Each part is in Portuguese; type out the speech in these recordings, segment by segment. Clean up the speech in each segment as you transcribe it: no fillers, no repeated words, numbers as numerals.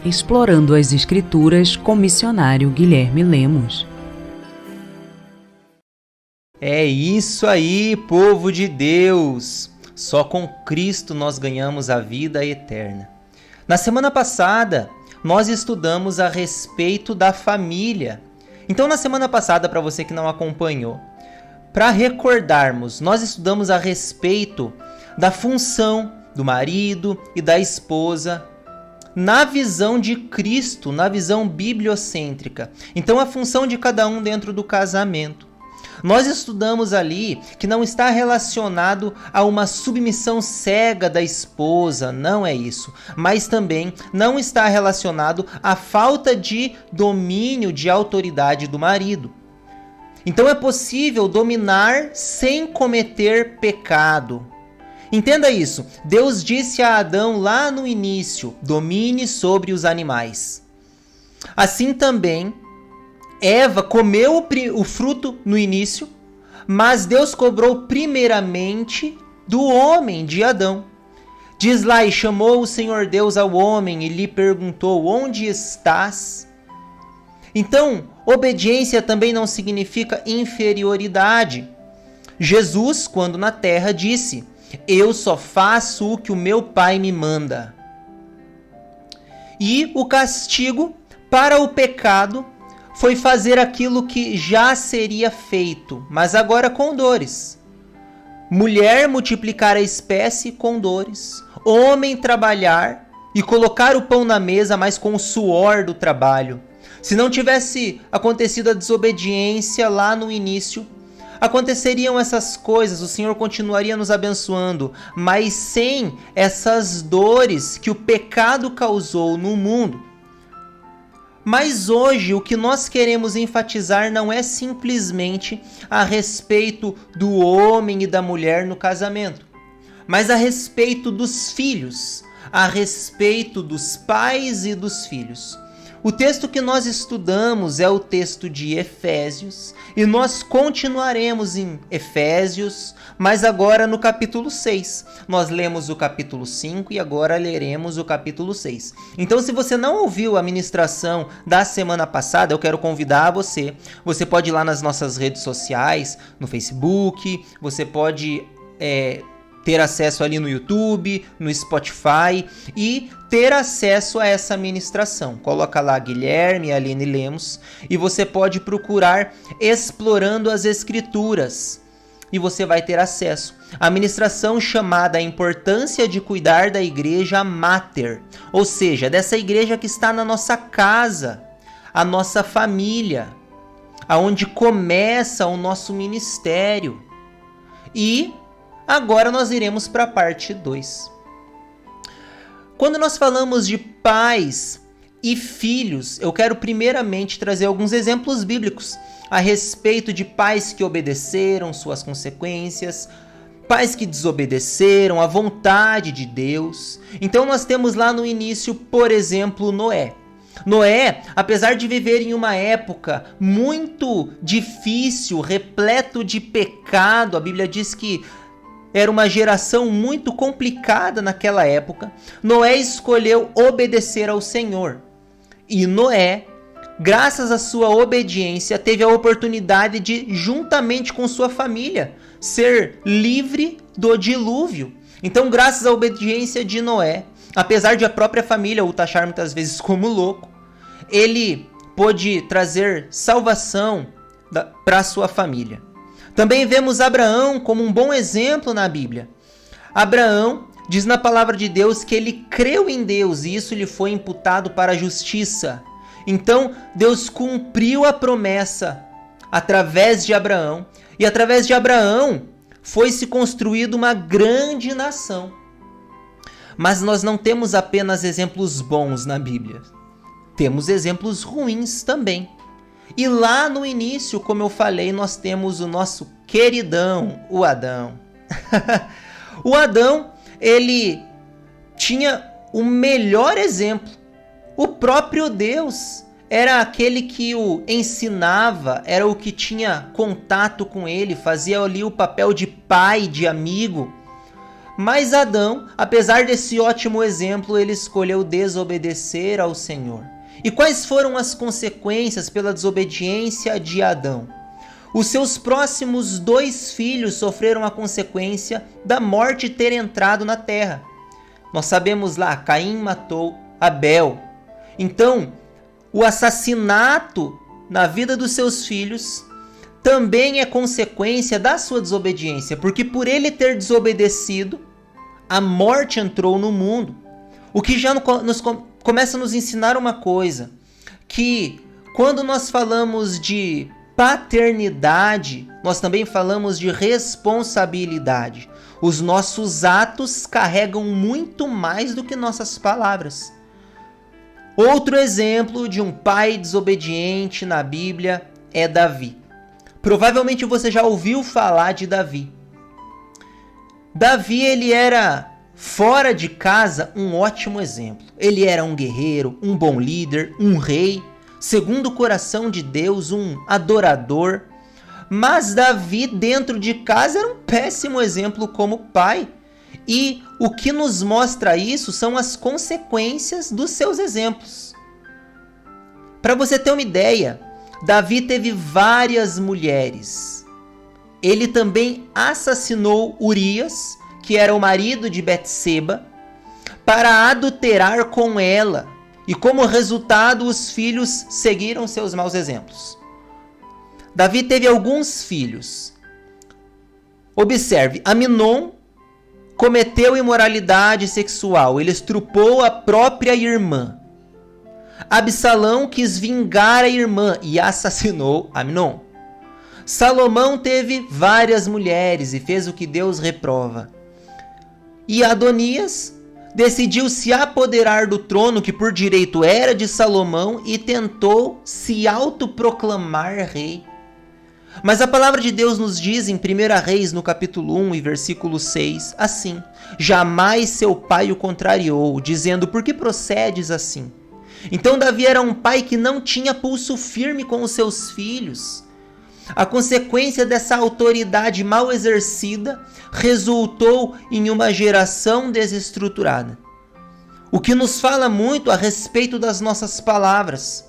Explorando as Escrituras com o missionário Guilherme Lemos. É isso aí, povo de Deus! Só com Cristo nós ganhamos a vida eterna. Na semana passada, nós estudamos a respeito da família. Então, na semana passada, para você que não acompanhou, para recordarmos, nós estudamos a respeito da função do marido e da esposa na visão de Cristo, na visão bibliocêntrica. Então, a função de cada um dentro do casamento. Nós estudamos ali que não está relacionado a uma submissão cega da esposa, não é isso. Mas também não está relacionado à falta de domínio, de autoridade do marido. Então é possível dominar sem cometer pecado. Entenda isso. Deus disse a Adão lá no início: domine sobre os animais. Assim também, Eva comeu o fruto no início, mas Deus cobrou primeiramente do homem, de Adão. Diz lá: e chamou o Senhor Deus ao homem e lhe perguntou: onde estás? Então, obediência também não significa inferioridade. Jesus, quando na terra, disse: eu só faço o que o meu Pai me manda. E o castigo para o pecado foi fazer aquilo que já seria feito, mas agora com dores. Mulher multiplicar a espécie com dores. Homem trabalhar e colocar o pão na mesa, mas com o suor do trabalho. Se não tivesse acontecido a desobediência lá no início, aconteceriam essas coisas, o Senhor continuaria nos abençoando, mas sem essas dores que o pecado causou no mundo. Mas hoje o que nós queremos enfatizar não é simplesmente a respeito do homem e da mulher no casamento, mas a respeito dos filhos, a respeito dos pais e dos filhos. O texto que nós estudamos é o texto de Efésios e nós continuaremos em Efésios, mas agora no capítulo 6. Nós lemos o capítulo 5 e agora leremos o capítulo 6. Então, se você não ouviu a ministração da semana passada, eu quero convidar você. Você pode ir lá nas nossas redes sociais, no Facebook, você pode ter acesso ali no YouTube, no Spotify e ter acesso a essa ministração. Coloca lá Guilherme e Aline Lemos e você pode procurar Explorando as Escrituras e você vai ter acesso. A ministração chamada A Importância de Cuidar da Igreja Máter, ou seja, dessa igreja que está na nossa casa, a nossa família, aonde começa o nosso ministério. E agora nós iremos para a parte 2. Quando nós falamos de pais e filhos, eu quero primeiramente trazer alguns exemplos bíblicos a respeito de pais que obedeceram suas consequências, pais que desobedeceram à vontade de Deus. Então nós temos lá no início, por exemplo, Noé. Noé, apesar de viver em uma época muito difícil, repleto de pecado, a Bíblia diz que era uma geração muito complicada naquela época, Noé escolheu obedecer ao Senhor. E Noé, graças à sua obediência, teve a oportunidade de, juntamente com sua família, ser livre do dilúvio. Então, graças à obediência de Noé, apesar de a própria família o taxar muitas vezes como louco, ele pôde trazer salvação para a sua família. Também vemos Abraão como um bom exemplo na Bíblia. Abraão diz na palavra de Deus que ele creu em Deus e isso lhe foi imputado para a justiça. Então, Deus cumpriu a promessa através de Abraão. E através de Abraão foi se construída uma grande nação. Mas nós não temos apenas exemplos bons na Bíblia. Temos exemplos ruins também. E lá no início, como eu falei, nós temos o nosso queridão, o Adão. O Adão, ele tinha o melhor exemplo. O próprio Deus era aquele que o ensinava, era o que tinha contato com ele, fazia ali o papel de pai, de amigo. Mas Adão, apesar desse ótimo exemplo, ele escolheu desobedecer ao Senhor. E quais foram as consequências pela desobediência de Adão? Os seus próximos 2 filhos sofreram a consequência da morte ter entrado na terra. Nós sabemos lá, Caim matou Abel. Então, o assassinato na vida dos seus filhos também é consequência da sua desobediência, porque por ele ter desobedecido, a morte entrou no mundo. O que já começa a nos ensinar uma coisa, que quando nós falamos de paternidade, nós também falamos de responsabilidade. Os nossos atos carregam muito mais do que nossas palavras. Outro exemplo de um pai desobediente na Bíblia é Davi. Provavelmente você já ouviu falar de Davi. Davi, ele era fora de casa um ótimo exemplo. Ele era um guerreiro, um bom líder, um rei, segundo o coração de Deus, um adorador. Mas Davi, dentro de casa, era um péssimo exemplo como pai. E o que nos mostra isso são as consequências dos seus exemplos. Para você ter uma ideia, Davi teve várias mulheres. Ele também assassinou Urias, que era o marido de Betseba, para adulterar com ela. E como resultado, os filhos seguiram seus maus exemplos. Davi teve alguns filhos. Observe, Aminon cometeu imoralidade sexual. Ele estrupou a própria irmã. Absalão quis vingar a irmã e assassinou Aminon. Salomão teve várias mulheres e fez o que Deus reprova. E Adonias decidiu se apoderar do trono que por direito era de Salomão e tentou se autoproclamar rei. Mas a palavra de Deus nos diz em 1 Reis, no capítulo 1 e versículo 6, assim: jamais seu pai o contrariou, dizendo, por que procedes assim? Então Davi era um pai que não tinha pulso firme com os seus filhos. A consequência dessa autoridade mal exercida resultou em uma geração desestruturada. O que nos fala muito a respeito das nossas palavras.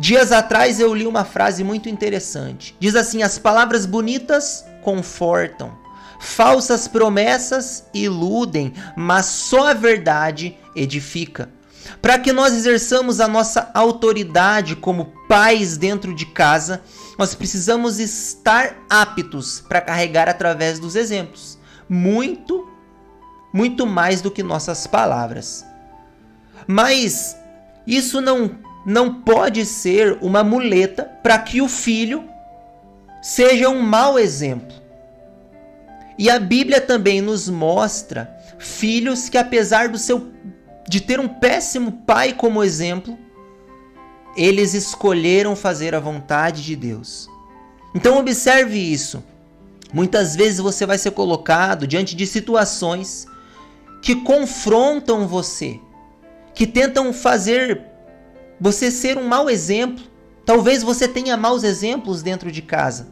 Dias atrás eu li uma frase muito interessante. Diz assim: as palavras bonitas confortam, falsas promessas iludem, mas só a verdade edifica. Para que nós exerçamos a nossa autoridade como pais dentro de casa, nós precisamos estar aptos para carregar através dos exemplos. Muito mais do que nossas palavras. Mas isso não pode ser uma muleta para que o filho seja um mau exemplo. E a Bíblia também nos mostra filhos que, apesar de ter um péssimo pai como exemplo, eles escolheram fazer a vontade de Deus. Então observe isso. Muitas vezes você vai ser colocado diante de situações que confrontam você, que tentam fazer você ser um mau exemplo. Talvez você tenha maus exemplos dentro de casa.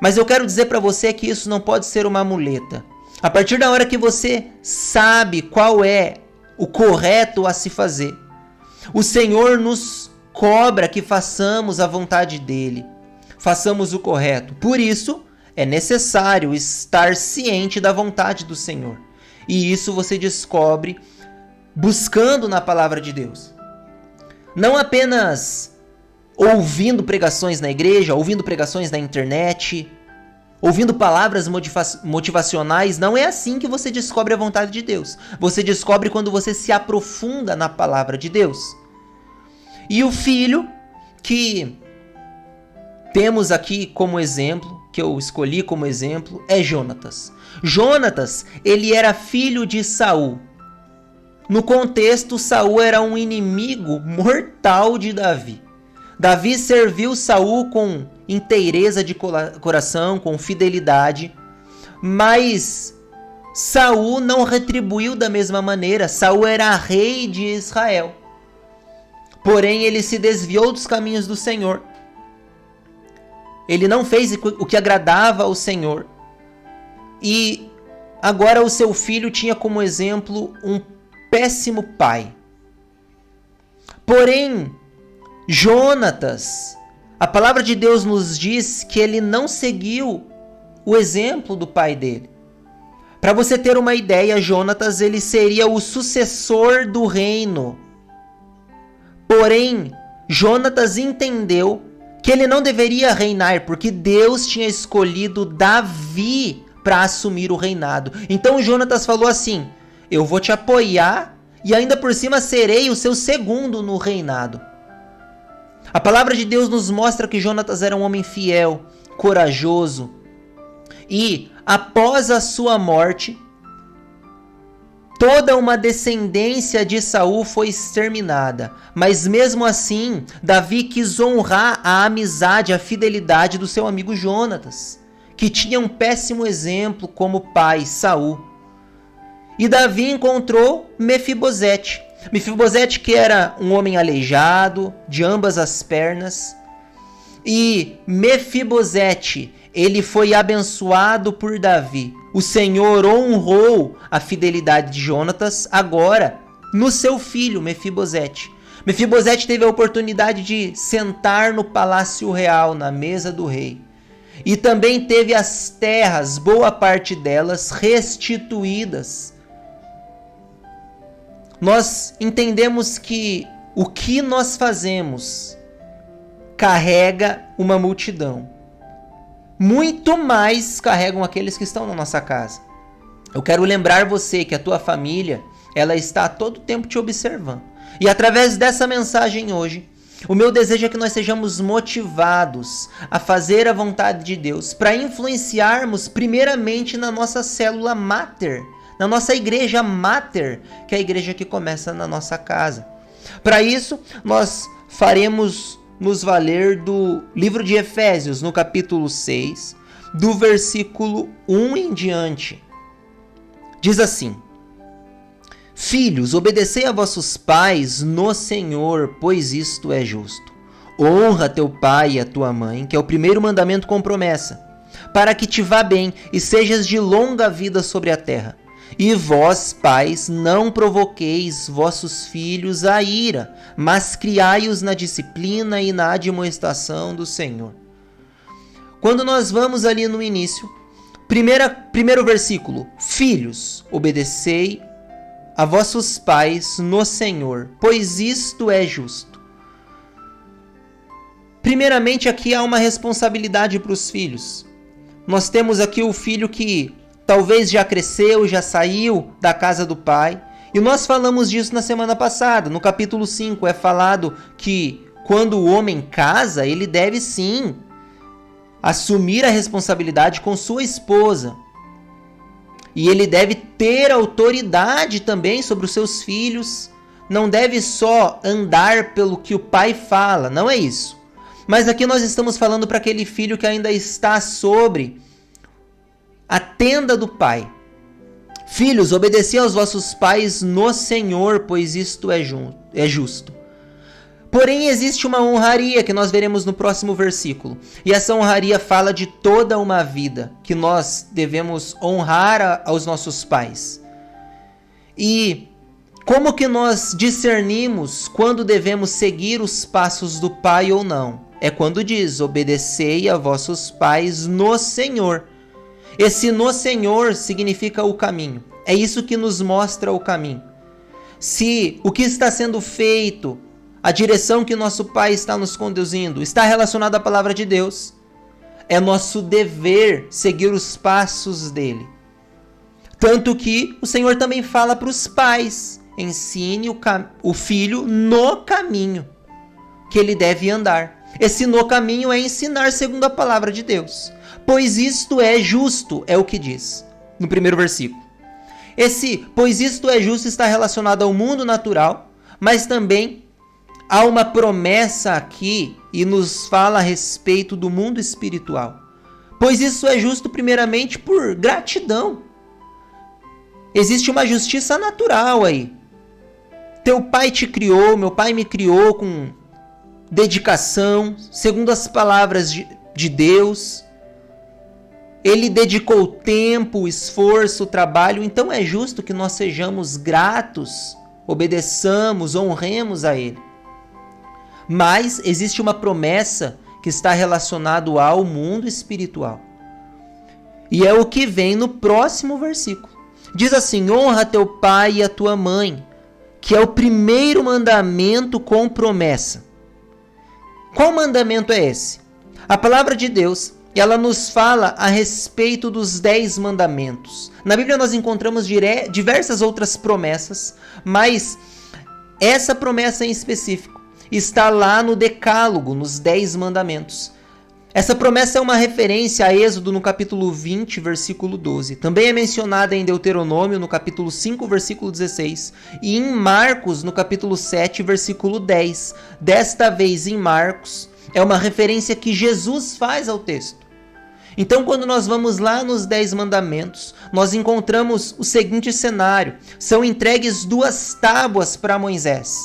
Mas eu quero dizer para você que isso não pode ser uma muleta. A partir da hora que você sabe qual é o correto a se fazer, o Senhor nos cobra que façamos a vontade dele, façamos o correto. Por isso, é necessário estar ciente da vontade do Senhor. E isso você descobre buscando na palavra de Deus. Não apenas ouvindo pregações na igreja, ouvindo pregações na internet, ouvindo palavras motivacionais. Não é assim que você descobre a vontade de Deus. Você descobre quando você se aprofunda na palavra de Deus. E o filho que temos aqui como exemplo, que eu escolhi como exemplo, é Jonatas. Jonatas, ele era filho de Saul. No contexto, Saul era um inimigo mortal de Davi. Davi serviu Saul com inteireza de coração, com fidelidade, mas Saul não retribuiu da mesma maneira. Saul era rei de Israel. Porém, ele se desviou dos caminhos do Senhor. Ele não fez o que agradava ao Senhor. E agora o seu filho tinha como exemplo um péssimo pai. Porém, Jonatas, a palavra de Deus nos diz que ele não seguiu o exemplo do pai dele. Para você ter uma ideia, Jonatas ele seria o sucessor do reino. Porém, Jonatas entendeu que ele não deveria reinar, porque Deus tinha escolhido Davi para assumir o reinado. Então Jonatas falou assim: eu vou te apoiar e ainda por cima serei o seu segundo no reinado. A palavra de Deus nos mostra que Jonatas era um homem fiel, corajoso, e após a sua morte, toda uma descendência de Saul foi exterminada. Mas mesmo assim, Davi quis honrar a amizade, a fidelidade do seu amigo Jonatas, que tinha um péssimo exemplo como pai, Saul. E Davi encontrou Mefibosete. Mefibosete, que era um homem aleijado de ambas as pernas. E Mefibosete, ele foi abençoado por Davi. O Senhor honrou a fidelidade de Jonatas agora no seu filho Mefibosete. Mefibosete teve a oportunidade de sentar no palácio real, na mesa do rei. E também teve as terras, boa parte delas, restituídas. Nós entendemos que o que nós fazemos carrega uma multidão. Muito mais carregam aqueles que estão na nossa casa. Eu quero lembrar você que a tua família, ela está a todo tempo te observando. E através dessa mensagem hoje, o meu desejo é que nós sejamos motivados a fazer a vontade de Deus, para influenciarmos primeiramente na nossa célula máter, na nossa igreja máter, que é a igreja que começa na nossa casa. Para isso, nós faremos nos valer do livro de Efésios, no capítulo 6, do versículo 1 em diante. Diz assim: Filhos, obedecei a vossos pais no Senhor, pois isto é justo. Honra teu pai e a tua mãe, que é o primeiro mandamento com promessa, para que te vá bem e sejas de longa vida sobre a terra. E vós, pais, não provoqueis vossos filhos à ira, mas criai-os na disciplina e na admoestação do Senhor. Quando nós vamos ali no início, primeiro versículo: Filhos, obedecei a vossos pais no Senhor, pois isto é justo. Primeiramente, aqui há uma responsabilidade para os filhos. Nós temos aqui o filho que talvez já cresceu, já saiu da casa do pai. E nós falamos disso na semana passada. No capítulo 5 é falado que quando o homem casa, ele deve sim assumir a responsabilidade com sua esposa. E ele deve ter autoridade também sobre os seus filhos. Não deve só andar pelo que o pai fala, não é isso. Mas aqui nós estamos falando para aquele filho que ainda está sobre a tenda do pai. Filhos, obedecei aos vossos pais no Senhor, pois isto é justo. Porém, existe uma honraria que nós veremos no próximo versículo. E essa honraria fala de toda uma vida que nós devemos honrar aos nossos pais. E como que nós discernimos quando devemos seguir os passos do pai ou não? É quando diz: obedecei a vossos pais no Senhor. Esse no Senhor significa o caminho. É isso que nos mostra o caminho. Se o que está sendo feito, a direção que nosso Pai está nos conduzindo, está relacionado à palavra de Deus, é nosso dever seguir os passos dele. Tanto que o Senhor também fala para os pais: ensine o filho no caminho que ele deve andar. Esse no caminho é ensinar segundo a palavra de Deus. Pois isto é justo, é o que diz no primeiro versículo. Esse pois isto é justo está relacionado ao mundo natural, mas também há uma promessa aqui e nos fala a respeito do mundo espiritual. Pois isso é justo primeiramente por gratidão. Existe uma justiça natural aí. Teu pai te criou, meu pai me criou com dedicação, segundo as palavras de Deus. Ele dedicou tempo, esforço, trabalho, então é justo que nós sejamos gratos, obedeçamos, honremos a Ele. Mas existe uma promessa que está relacionada ao mundo espiritual. E é o que vem no próximo versículo. Diz assim: honra teu pai e a tua mãe, que é o primeiro mandamento com promessa. Qual mandamento é esse? A palavra de Deus, ela nos fala a respeito dos 10 mandamentos. Na Bíblia nós encontramos diversas outras promessas, mas essa promessa em específico está lá no Decálogo, nos 10 mandamentos. Essa promessa é uma referência a Êxodo no capítulo 20, versículo 12. Também é mencionada em Deuteronômio no capítulo 5, versículo 16. E em Marcos no capítulo 7, versículo 10. Desta vez em Marcos, é uma referência que Jesus faz ao texto. Então, quando nós vamos lá nos 10 mandamentos, nós encontramos o seguinte cenário. São entregues 2 tábuas para Moisés.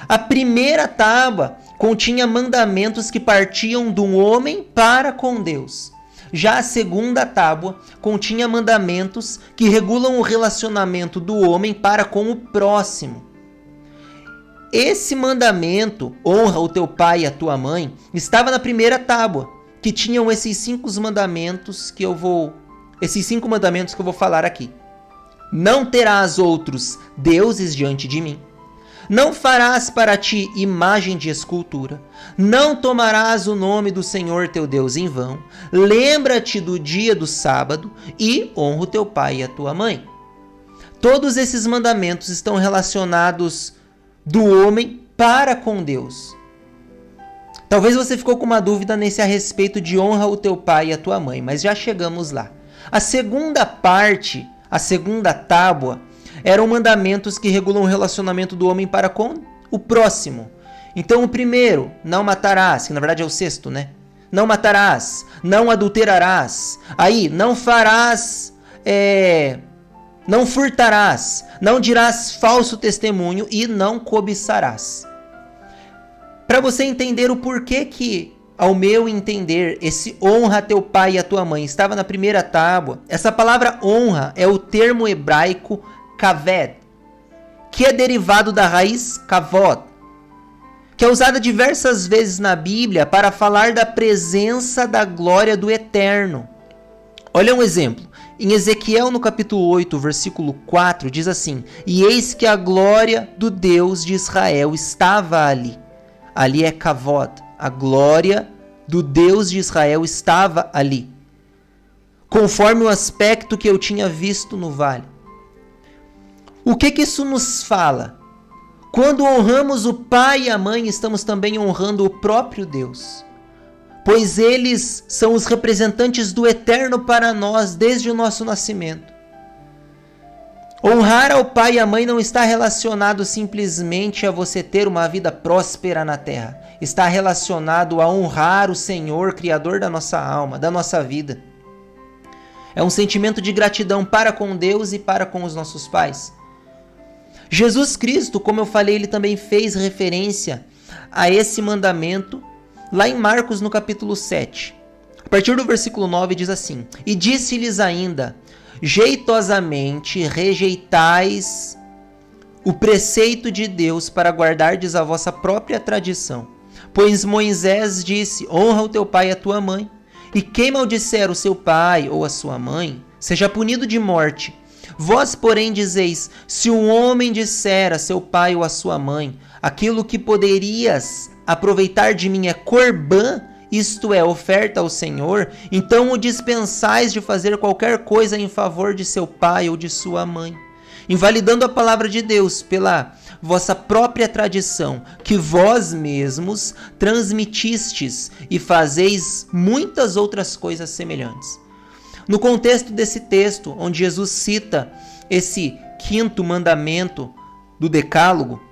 A primeira tábua continha mandamentos que partiam do homem para com Deus. Já a segunda tábua continha mandamentos que regulam o relacionamento do homem para com o próximo. Esse mandamento, honra o teu pai e a tua mãe, estava na primeira tábua, que tinham esses 5 mandamentos que eu vou falar aqui. Não terás outros deuses diante de mim. Não farás para ti imagem de escultura. Não tomarás o nome do Senhor teu Deus em vão. Lembra-te do dia do sábado e honra o teu pai e a tua mãe. Todos esses mandamentos estão relacionados do homem para com Deus. Talvez você ficou com uma dúvida a respeito de honra o teu pai e a tua mãe, mas já chegamos lá. A segunda parte, a segunda tábua, eram mandamentos que regulam o relacionamento do homem para com o próximo. Então o primeiro, não matarás, que na verdade é o 6º, né? Não matarás, não adulterarás, aí não farás, não furtarás, não dirás falso testemunho e não cobiçarás. Para você entender o porquê que, ao meu entender, esse honra teu pai e a tua mãe estava na primeira tábua, essa palavra honra é o termo hebraico kaved, que é derivado da raiz kavod, que é usada diversas vezes na Bíblia para falar da presença da glória do Eterno. Olha um exemplo. Em Ezequiel, no capítulo 8, versículo 4, diz assim: e eis que a glória do Deus de Israel estava ali. Ali é kavod. A glória do Deus de Israel estava ali, conforme o aspecto que eu tinha visto no vale. O que isso nos fala? Quando honramos o pai e a mãe, estamos também honrando o próprio Deus, pois eles são os representantes do Eterno para nós desde o nosso nascimento. Honrar ao pai e à mãe não está relacionado simplesmente a você ter uma vida próspera na terra. Está relacionado a honrar o Senhor, Criador da nossa alma, da nossa vida. É um sentimento de gratidão para com Deus e para com os nossos pais. Jesus Cristo, como eu falei, ele também fez referência a esse mandamento lá em Marcos, no capítulo 7. A partir do versículo 9 diz assim: e disse-lhes ainda: jeitosamente rejeitais o preceito de Deus para guardardes a vossa própria tradição. Pois Moisés disse: honra o teu pai e a tua mãe, e quem maldisser o seu pai ou a sua mãe, seja punido de morte. Vós, porém, dizeis: se um homem disser a seu pai ou a sua mãe, aquilo que poderias aproveitar de mim é corbã, isto é, oferta ao Senhor, então o dispensais de fazer qualquer coisa em favor de seu pai ou de sua mãe, invalidando a palavra de Deus pela vossa própria tradição, que vós mesmos transmitistes, e fazeis muitas outras coisas semelhantes. No contexto desse texto, onde Jesus cita esse 5º mandamento do Decálogo,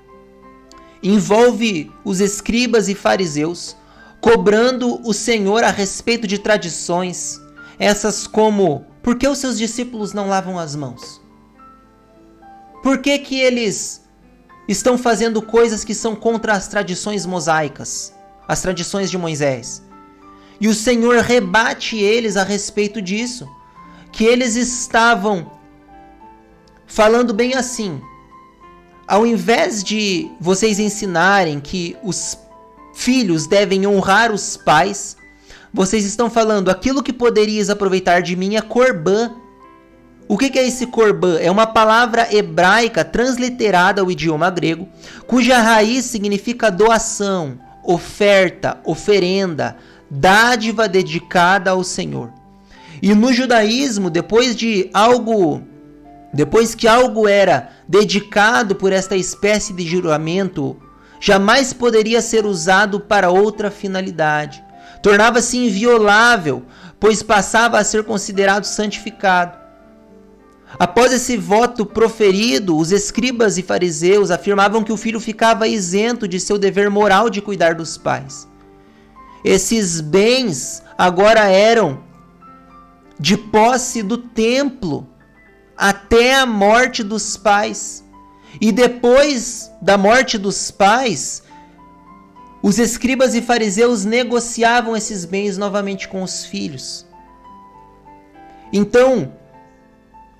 envolve os escribas e fariseus cobrando o Senhor a respeito de tradições, essas como: por que os seus discípulos não lavam as mãos? Por que eles estão fazendo coisas que são contra as tradições mosaicas, as tradições de Moisés? E o Senhor rebate eles a respeito disso, que eles estavam falando bem assim: ao invés de vocês ensinarem que os filhos devem honrar os pais, vocês estão falando: aquilo que poderias aproveitar de mim é corbã. O que é esse corbã? É uma palavra hebraica transliterada ao idioma grego, cuja raiz significa doação, oferta, oferenda, dádiva dedicada ao Senhor. E no judaísmo, depois que algo era dedicado por esta espécie de juramento, jamais poderia ser usado para outra finalidade. Tornava-se inviolável, pois passava a ser considerado santificado. Após esse voto proferido, os escribas e fariseus afirmavam que o filho ficava isento de seu dever moral de cuidar dos pais. Esses bens agora eram de posse do templo até a morte dos pais. E depois da morte dos pais, os escribas e fariseus negociavam esses bens novamente com os filhos. Então,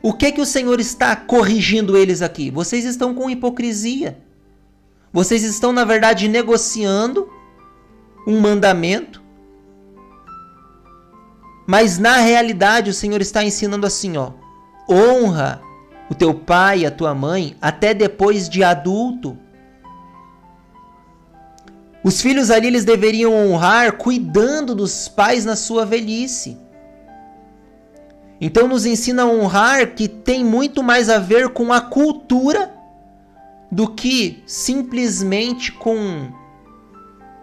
o que o Senhor está corrigindo eles aqui? Vocês estão com hipocrisia. Vocês estão, na verdade, negociando um mandamento. Mas, na realidade, o Senhor está ensinando assim, ó: honra o teu pai e a tua mãe até depois de adulto. Os filhos ali, eles deveriam honrar cuidando dos pais na sua velhice. Então nos ensina a honrar, que tem muito mais a ver com a cultura do que simplesmente com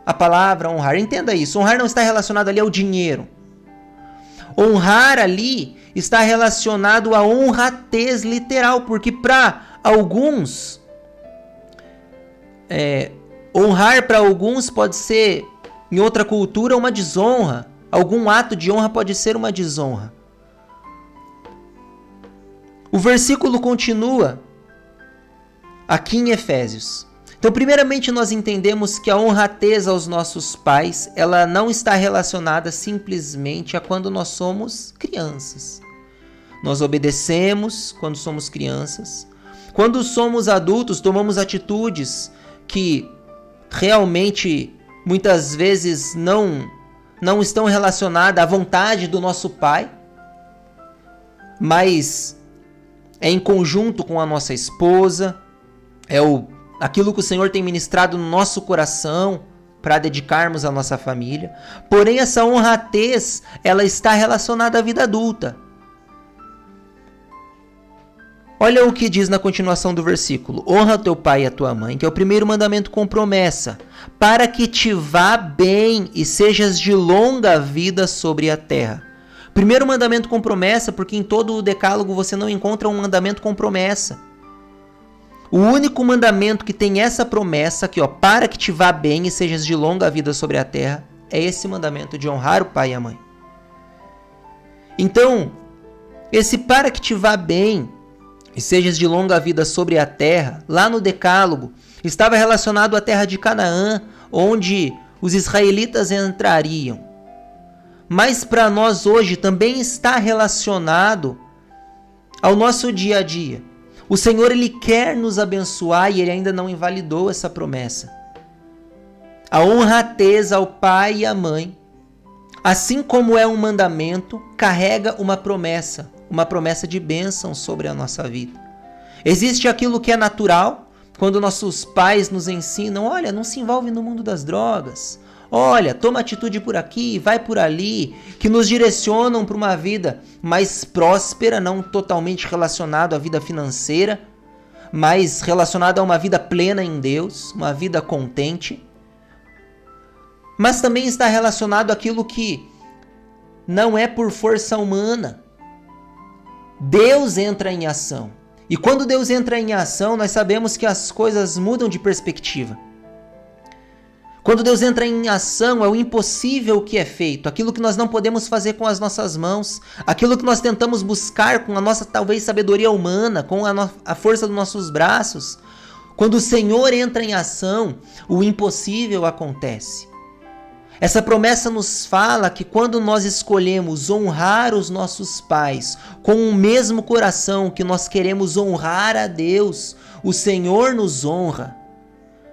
a palavra honrar. Entenda isso, honrar não está relacionado ali ao dinheiro. Honrar ali está relacionado à honradez literal, porque para alguns, honrar para alguns pode ser, em outra cultura, uma desonra. Algum ato de honra pode ser uma desonra. O versículo continua aqui em Efésios. Então, primeiramente, nós entendemos que a honradez aos nossos pais, ela não está relacionada simplesmente a quando nós somos crianças. Nós obedecemos quando somos crianças. Quando somos adultos, tomamos atitudes que realmente, muitas vezes, não estão relacionadas à vontade do nosso pai, mas é em conjunto com a nossa esposa, aquilo que o Senhor tem ministrado no nosso coração para dedicarmos à nossa família. Porém, essa honradez, ela está relacionada à vida adulta. Olha o que diz na continuação do versículo: honra teu pai e a tua mãe, que é o primeiro mandamento com promessa, para que te vá bem e sejas de longa vida sobre a terra. Primeiro mandamento com promessa, porque em todo o decálogo você não encontra um mandamento com promessa. O único mandamento que tem essa promessa aqui, ó, para que te vá bem e sejas de longa vida sobre a terra, é esse mandamento de honrar o pai e a mãe. Então, esse para que te vá bem e sejas de longa vida sobre a terra, lá no decálogo, estava relacionado à terra de Canaã, onde os israelitas entrariam. Mas para nós hoje também está relacionado ao nosso dia a dia. O Senhor, Ele quer nos abençoar e Ele ainda não invalidou essa promessa. A honradez ao pai e à mãe, assim como é um mandamento, carrega uma promessa de bênção sobre a nossa vida. Existe aquilo que é natural, quando nossos pais nos ensinam: olha, não se envolve no mundo das drogas. Olha, toma atitude por aqui, vai por ali, que nos direcionam para uma vida mais próspera, não totalmente relacionado à vida financeira, mas relacionado a uma vida plena em Deus, uma vida contente. Mas também está relacionado àquilo que não é por força humana. Deus entra em ação. E quando Deus entra em ação, nós sabemos que as coisas mudam de perspectiva. Quando Deus entra em ação, é o impossível que é feito, aquilo que nós não podemos fazer com as nossas mãos, aquilo que nós tentamos buscar com a nossa, talvez, sabedoria humana, com a força dos nossos braços. Quando o Senhor entra em ação, o impossível acontece. Essa promessa nos fala que quando nós escolhemos honrar os nossos pais com o mesmo coração que nós queremos honrar a Deus, o Senhor nos honra.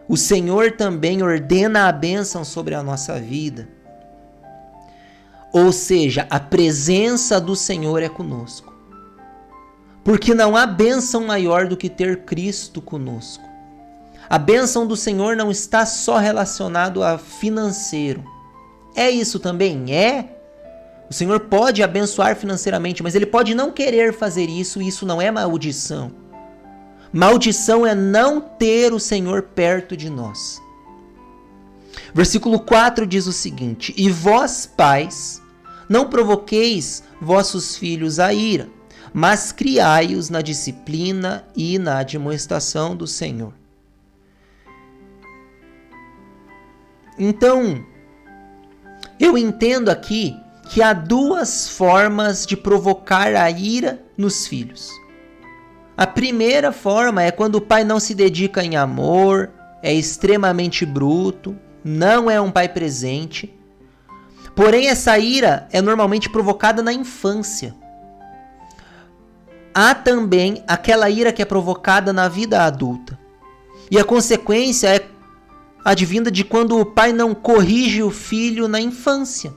O Senhor também ordena a bênção sobre a nossa vida. Ou seja, a presença do Senhor é conosco. Porque não há bênção maior do que ter Cristo conosco. A bênção do Senhor não está só relacionado a financeiro. É isso também? É. O Senhor pode abençoar financeiramente, mas Ele pode não querer fazer isso, e isso não é maldição. Maldição é não ter o Senhor perto de nós. Versículo 4 diz o seguinte: E vós, pais, não provoqueis vossos filhos a ira, mas criai-os na disciplina e na admoestação do Senhor. Então, eu entendo aqui que há duas formas de provocar a ira nos filhos. A primeira forma é quando o pai não se dedica em amor, é extremamente bruto, não é um pai presente. Porém, essa ira é normalmente provocada na infância. Há também aquela ira que é provocada na vida adulta. E a consequência é advinda de quando o pai não corrige o filho na infância.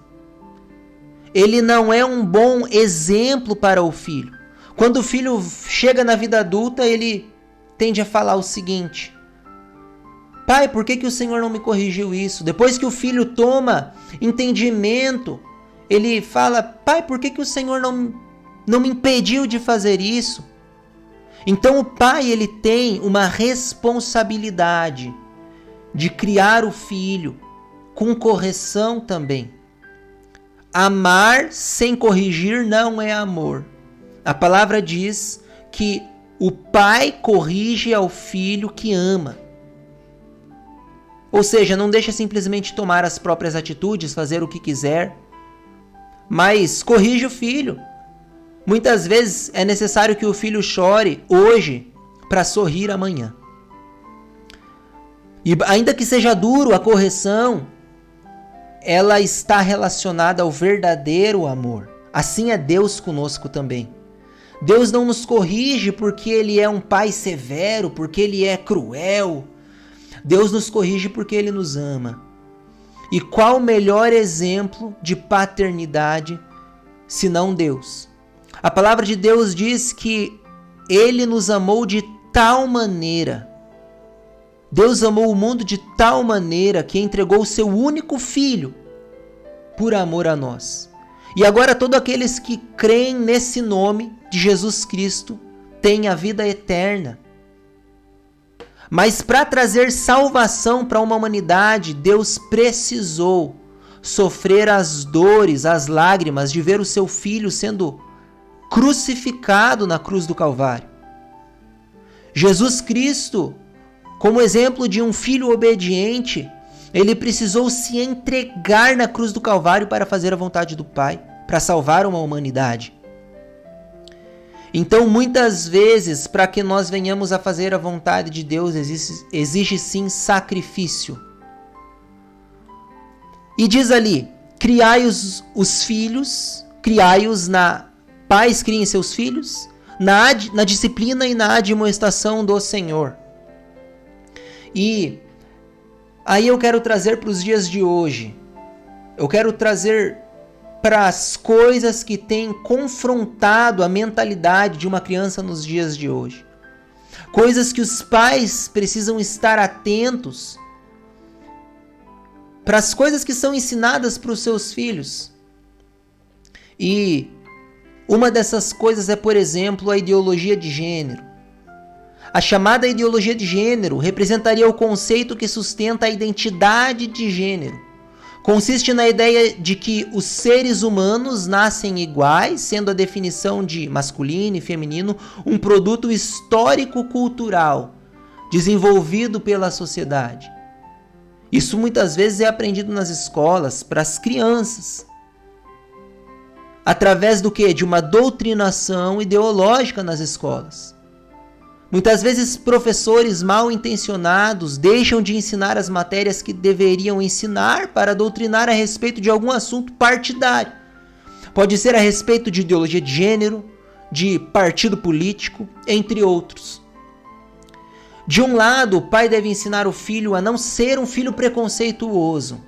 Ele não é um bom exemplo para o filho. Quando o filho chega na vida adulta, ele tende a falar o seguinte: pai, por que o Senhor não me corrigiu isso? Depois que o filho toma entendimento, ele fala: pai, por que o Senhor não me impediu de fazer isso? Então o pai, ele tem uma responsabilidade de criar o filho com correção também. Amar sem corrigir não é amor. A palavra diz que o pai corrige ao filho que ama. Ou seja, não deixa simplesmente tomar as próprias atitudes, fazer o que quiser, mas corrige o filho. Muitas vezes é necessário que o filho chore hoje para sorrir amanhã. E ainda que seja duro, a correção, ela está relacionada ao verdadeiro amor. Assim é Deus conosco também. Deus não nos corrige porque Ele é um pai severo, porque Ele é cruel. Deus nos corrige porque Ele nos ama. E qual o melhor exemplo de paternidade senão Deus? A palavra de Deus diz que Ele nos amou de tal maneira. Deus amou o mundo de tal maneira que entregou o seu único filho por amor a nós. E agora todos aqueles que creem nesse nome de Jesus Cristo têm a vida eterna. Mas para trazer salvação para uma humanidade, Deus precisou sofrer as dores, as lágrimas de ver o seu filho sendo crucificado na cruz do Calvário. Jesus Cristo, como exemplo de um filho obediente, ele precisou se entregar na cruz do Calvário para fazer a vontade do Pai, para salvar uma humanidade. Então, muitas vezes, para que nós venhamos a fazer a vontade de Deus, exige sim sacrifício. E diz ali: criai os filhos, criai-os pais criem seus filhos, na disciplina e na admoestação do Senhor. E aí eu quero trazer para os dias de hoje, eu quero trazer para as coisas que têm confrontado a mentalidade de uma criança nos dias de hoje. Coisas que os pais precisam estar atentos para as coisas que são ensinadas para os seus filhos. E uma dessas coisas é, por exemplo, a ideologia de gênero. A chamada ideologia de gênero representaria o conceito que sustenta a identidade de gênero. Consiste na ideia de que os seres humanos nascem iguais, sendo a definição de masculino e feminino um produto histórico-cultural desenvolvido pela sociedade. Isso muitas vezes é aprendido nas escolas para as crianças. Através do quê? De uma doutrinação ideológica nas escolas. Muitas vezes professores mal intencionados deixam de ensinar as matérias que deveriam ensinar para doutrinar a respeito de algum assunto partidário. Pode ser a respeito de ideologia de gênero, de partido político, entre outros. De um lado, o pai deve ensinar o filho a não ser um filho preconceituoso.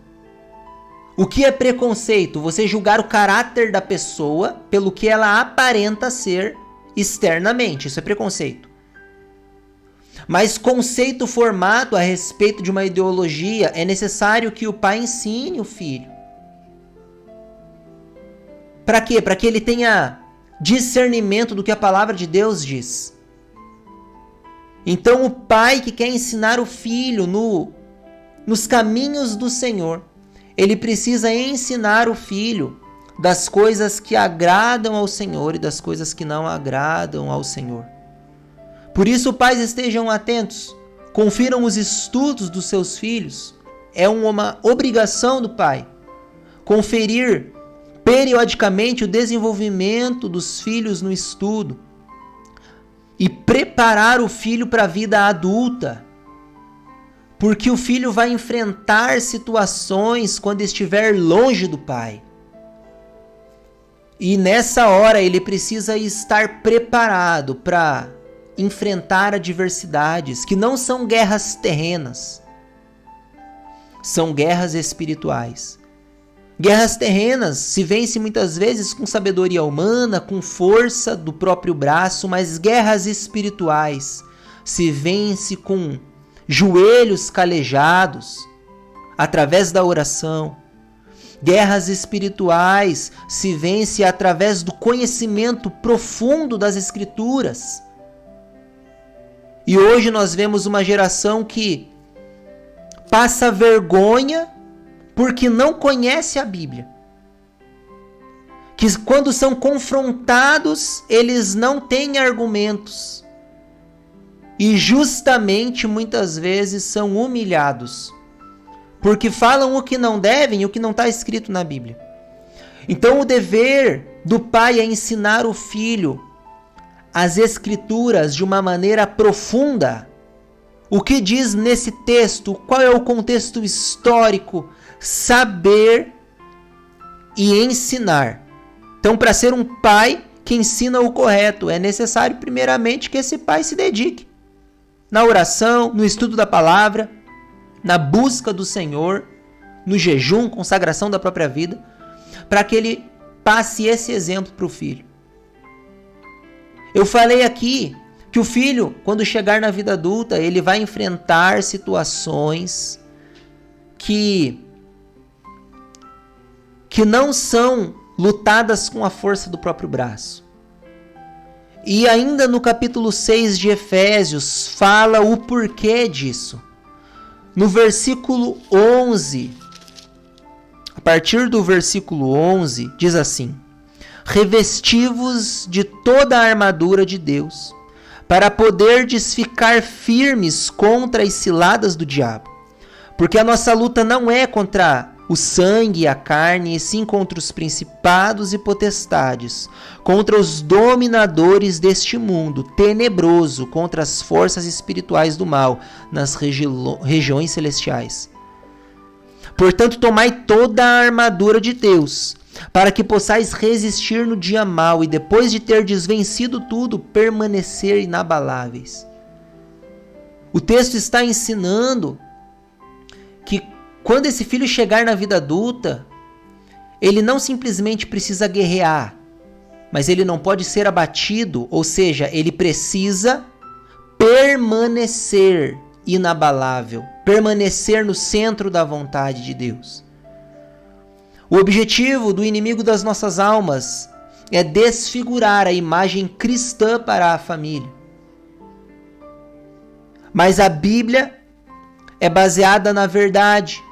O que é preconceito? Você julgar o caráter da pessoa pelo que ela aparenta ser externamente. Isso é preconceito. Mas conceito formado a respeito de uma ideologia, é necessário que o pai ensine o filho. Para quê? Para que ele tenha discernimento do que a palavra de Deus diz. Então o pai que quer ensinar o filho nos caminhos do Senhor, ele precisa ensinar o filho das coisas que agradam ao Senhor e das coisas que não agradam ao Senhor. Por isso, pais, estejam atentos, confiram os estudos dos seus filhos. É uma obrigação do pai conferir periodicamente o desenvolvimento dos filhos no estudo e preparar o filho para a vida adulta, porque o filho vai enfrentar situações quando estiver longe do pai. E nessa hora ele precisa estar preparado para enfrentar adversidades que não são guerras terrenas, são guerras espirituais. Guerras terrenas se vence muitas vezes com sabedoria humana, com força do próprio braço, mas guerras espirituais se vence com joelhos calejados, através da oração. Guerras espirituais se vence através do conhecimento profundo das Escrituras. E hoje nós vemos uma geração que passa vergonha porque não conhece a Bíblia. Que quando são confrontados, eles não têm argumentos. E justamente muitas vezes são humilhados. Porque falam o que não devem e o que não está escrito na Bíblia. Então o dever do pai é ensinar o filho as Escrituras de uma maneira profunda. O que diz nesse texto? Qual é o contexto histórico? Saber e ensinar. Então, para ser um pai que ensina o correto, é necessário primeiramente que esse pai se dedique na oração, no estudo da palavra, na busca do Senhor, no jejum, consagração da própria vida, para que ele passe esse exemplo para o filho. Eu falei aqui que o filho, quando chegar na vida adulta, ele vai enfrentar situações que não são lutadas com a força do próprio braço. E ainda no capítulo 6 de Efésios, fala o porquê disso. No versículo 11, a partir do versículo 11, diz assim: revesti-vos de toda a armadura de Deus, para poderdes ficar firmes contra as ciladas do diabo. Porque a nossa luta não é contra o sangue e a carne, e sim contra os principados e potestades, contra os dominadores deste mundo tenebroso, contra as forças espirituais do mal nas regiões celestiais. Portanto, tomai toda a armadura de Deus, para que possais resistir no dia mau e depois de terdes vencido tudo, permanecer inabaláveis. O texto está ensinando que quando esse filho chegar na vida adulta, ele não simplesmente precisa guerrear, mas ele não pode ser abatido, ou seja, ele precisa permanecer inabalável, permanecer no centro da vontade de Deus. O objetivo do inimigo das nossas almas é desfigurar a imagem cristã para a família. Mas a Bíblia é baseada na verdade.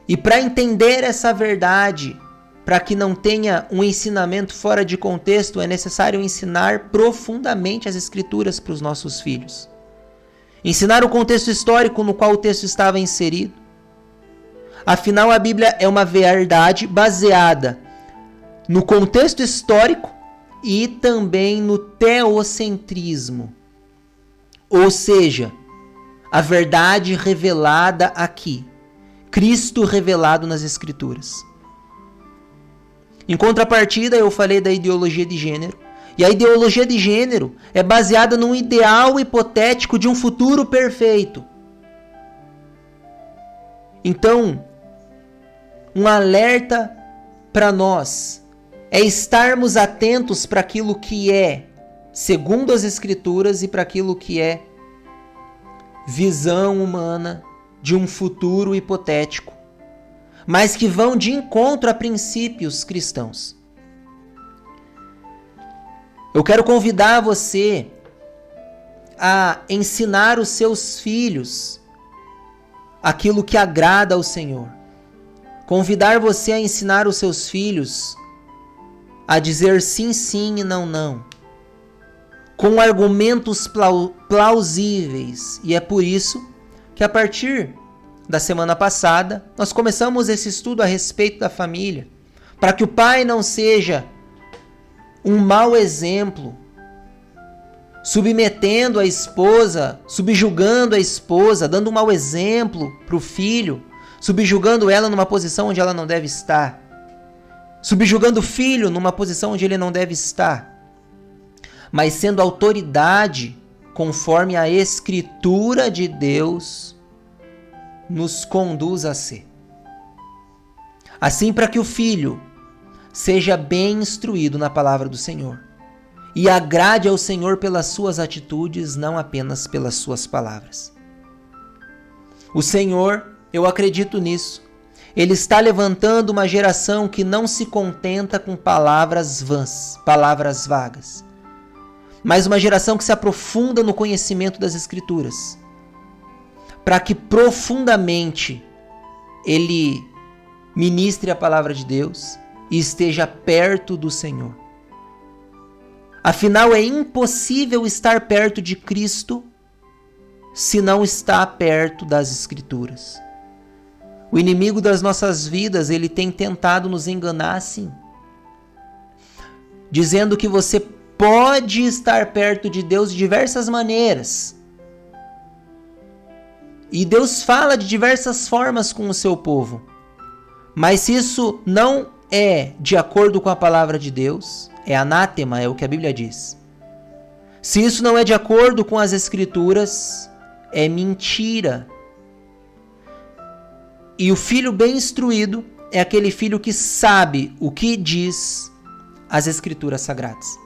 E para entender essa verdade, para que não tenha um ensinamento fora de contexto, é necessário ensinar profundamente as Escrituras para os nossos filhos. Ensinar o contexto histórico no qual o texto estava inserido. Afinal, a Bíblia é uma verdade baseada no contexto histórico e também no teocentrismo. Ou seja, a verdade revelada aqui, Cristo revelado nas Escrituras. Em contrapartida, eu falei da ideologia de gênero. E a ideologia de gênero é baseada num ideal hipotético de um futuro perfeito. Então, um alerta para nós é estarmos atentos para aquilo que é segundo as Escrituras e para aquilo que é visão humana de um futuro hipotético, mas que vão de encontro a princípios cristãos. Eu quero convidar você a ensinar os seus filhos aquilo que agrada ao Senhor. Convidar você a ensinar os seus filhos a dizer sim, sim e não, não, com argumentos plausíveis. E é por isso que a partir da semana passada nós começamos esse estudo a respeito da família, para que o pai não seja um mau exemplo, submetendo a esposa, subjugando a esposa, dando um mau exemplo para o filho, subjugando ela numa posição onde ela não deve estar, subjugando o filho numa posição onde ele não deve estar, mas sendo autoridade conforme a Escritura de Deus nos conduz a ser. Assim, para que o filho seja bem instruído na palavra do Senhor e agrade ao Senhor pelas suas atitudes, não apenas pelas suas palavras. O Senhor, eu acredito nisso, Ele está levantando uma geração que não se contenta com palavras vãs, palavras vagas, mas uma geração que se aprofunda no conhecimento das Escrituras, para que profundamente ele ministre a palavra de Deus e esteja perto do Senhor. Afinal, é impossível estar perto de Cristo se não está perto das Escrituras. O inimigo das nossas vidas, ele tem tentado nos enganar assim, dizendo que você pode estar perto de Deus de diversas maneiras. E Deus fala de diversas formas com o seu povo. Mas se isso não é de acordo com a palavra de Deus, é anátema, é o que a Bíblia diz. Se isso não é de acordo com as Escrituras, é mentira. E o filho bem instruído é aquele filho que sabe o que diz as Escrituras Sagradas.